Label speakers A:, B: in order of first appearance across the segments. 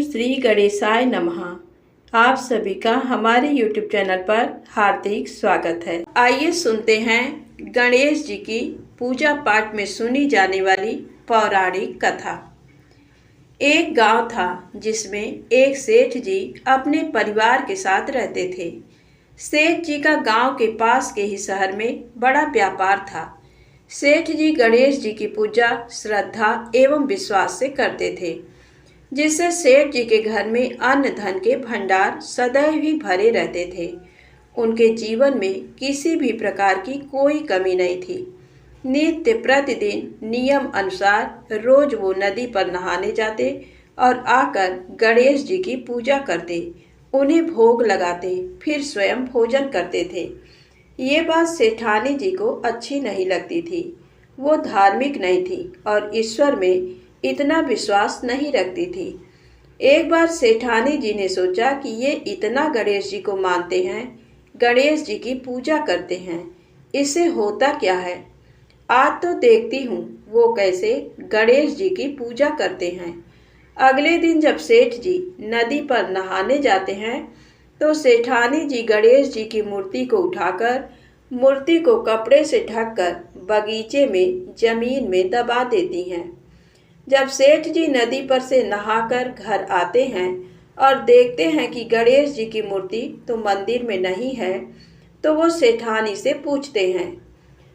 A: श्री गणेशाय नमः। आप सभी का हमारे YouTube चैनल पर हार्दिक स्वागत है। आइए सुनते हैं गणेश जी की पूजा पाठ में सुनी जाने वाली पौराणिक कथा। एक गांव था जिसमें एक सेठ जी अपने परिवार के साथ रहते थे। सेठ जी का गांव के पास के ही शहर में बड़ा व्यापार था। सेठ जी गणेश जी की पूजा श्रद्धा एवं विश्वास से करते थे, जिससे सेठ जी के घर में अन्न धन के भंडार सदैव ही भरे रहते थे। उनके जीवन में किसी भी प्रकार की कोई कमी नहीं थी। नित्य प्रतिदिन नियम अनुसार रोज वो नदी पर नहाने जाते और आकर गणेश जी की पूजा करते, उन्हें भोग लगाते, फिर स्वयं भोजन करते थे। ये बात सेठानी जी को अच्छी नहीं लगती थी। वो धार्मिक नहीं थी और ईश्वर में इतना विश्वास नहीं रखती थी। एक बार सेठानी जी ने सोचा कि ये इतना गणेश जी को मानते हैं, गणेश जी की पूजा करते हैं, इससे होता क्या है। आज तो देखती हूँ वो कैसे गणेश जी की पूजा करते हैं। अगले दिन जब सेठ जी नदी पर नहाने जाते हैं तो सेठानी जी गणेश जी की मूर्ति को उठाकर मूर्ति को कपड़े से ढककर बगीचे में जमीन में दबा देती हैं। जब सेठ जी नदी पर से नहाकर घर आते हैं और देखते हैं कि गणेश जी की मूर्ति तो मंदिर में नहीं है, तो वो सेठानी से पूछते हैं,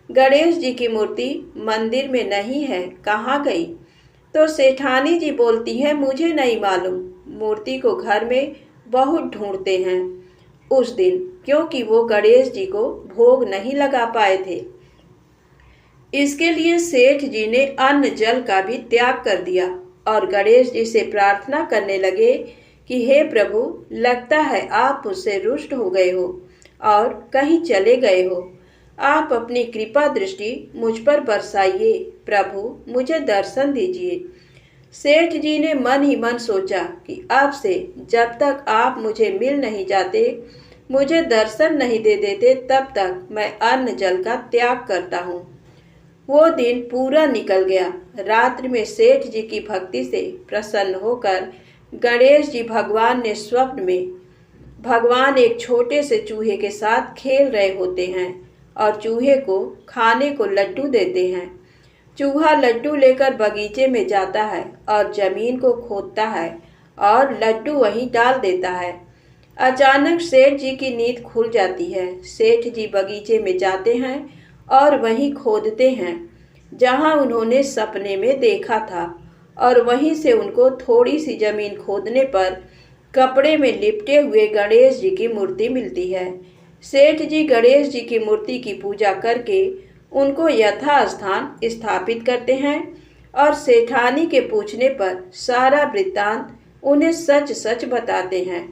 A: गणेश जी की मूर्ति मंदिर में नहीं है, कहाँ गई? तो सेठानी जी बोलती हैं, मुझे नहीं मालूम, मूर्ति को घर में बहुत ढूंढते हैं उस दिन, क्योंकि वो गणेश जी को भोग नहीं लगा पाए थे। इसके लिए सेठ जी ने अन्न जल का भी त्याग कर दिया और गणेश जी से प्रार्थना करने लगे कि हे प्रभु, लगता है आप मुझसे रुष्ट हो गए हो और कहीं चले गए हो। आप अपनी कृपा दृष्टि मुझ पर बरसाइए, प्रभु मुझे दर्शन दीजिए। सेठ जी ने मन ही मन सोचा कि अब से जब तक आप मुझे मिल नहीं जाते, मुझे दर्शन नहीं दे देते, तब तक मैं अन्न जल का त्याग करता हूँ। वो दिन पूरा निकल गया। रात्रि में सेठ जी की भक्ति से प्रसन्न होकर गणेश जी भगवान ने स्वप्न में भगवान एक छोटे से चूहे के साथ खेल रहे होते हैं और चूहे को खाने को लड्डू देते हैं। चूहा लड्डू लेकर बगीचे में जाता है और जमीन को खोदता है और लड्डू वहीं डाल देता है। अचानक सेठ जी की नींद खुल जाती है। सेठ जी बगीचे में जाते हैं और वहीं खोदते हैं जहां उन्होंने सपने में देखा था, और वहीं से उनको थोड़ी सी जमीन खोदने पर कपड़े में लिपटे हुए गणेश जी की मूर्ति मिलती है। सेठ जी गणेश जी की मूर्ति की पूजा करके उनको यथास्थान स्थापित करते हैं और सेठानी के पूछने पर सारा वृत्तांत उन्हें सच सच बताते हैं।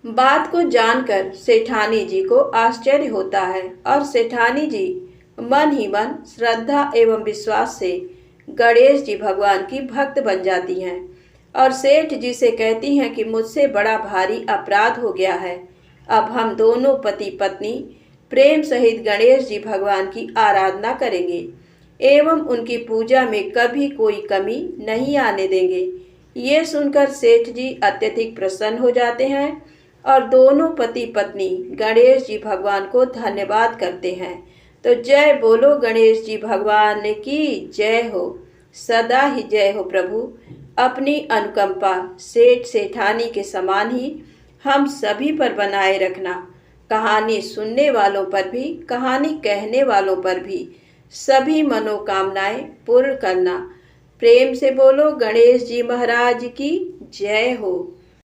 A: बात को जानकर सेठानी जी को आश्चर्य होता है और सेठानी जी मन ही मन श्रद्धा एवं विश्वास से गणेश जी भगवान की भक्त बन जाती हैं और सेठ जी से कहती हैं कि मुझसे बड़ा भारी अपराध हो गया है। अब हम दोनों पति पत्नी प्रेम सहित गणेश जी भगवान की आराधना करेंगे एवं उनकी पूजा में कभी कोई कमी नहीं आने देंगे। ये सुनकर सेठ जी अत्यधिक प्रसन्न हो जाते हैं और दोनों पति पत्नी गणेश जी भगवान को धन्यवाद करते हैं। तो जय बोलो गणेश जी भगवान की जय हो, सदा ही जय हो प्रभु। अपनी अनुकंपा सेठ सेठानी के समान ही हम सभी पर बनाए रखना। कहानी सुनने वालों पर भी, कहानी कहने वालों पर भी सभी मनोकामनाएं पूर्ण करना। प्रेम से बोलो गणेश जी महाराज की जय हो।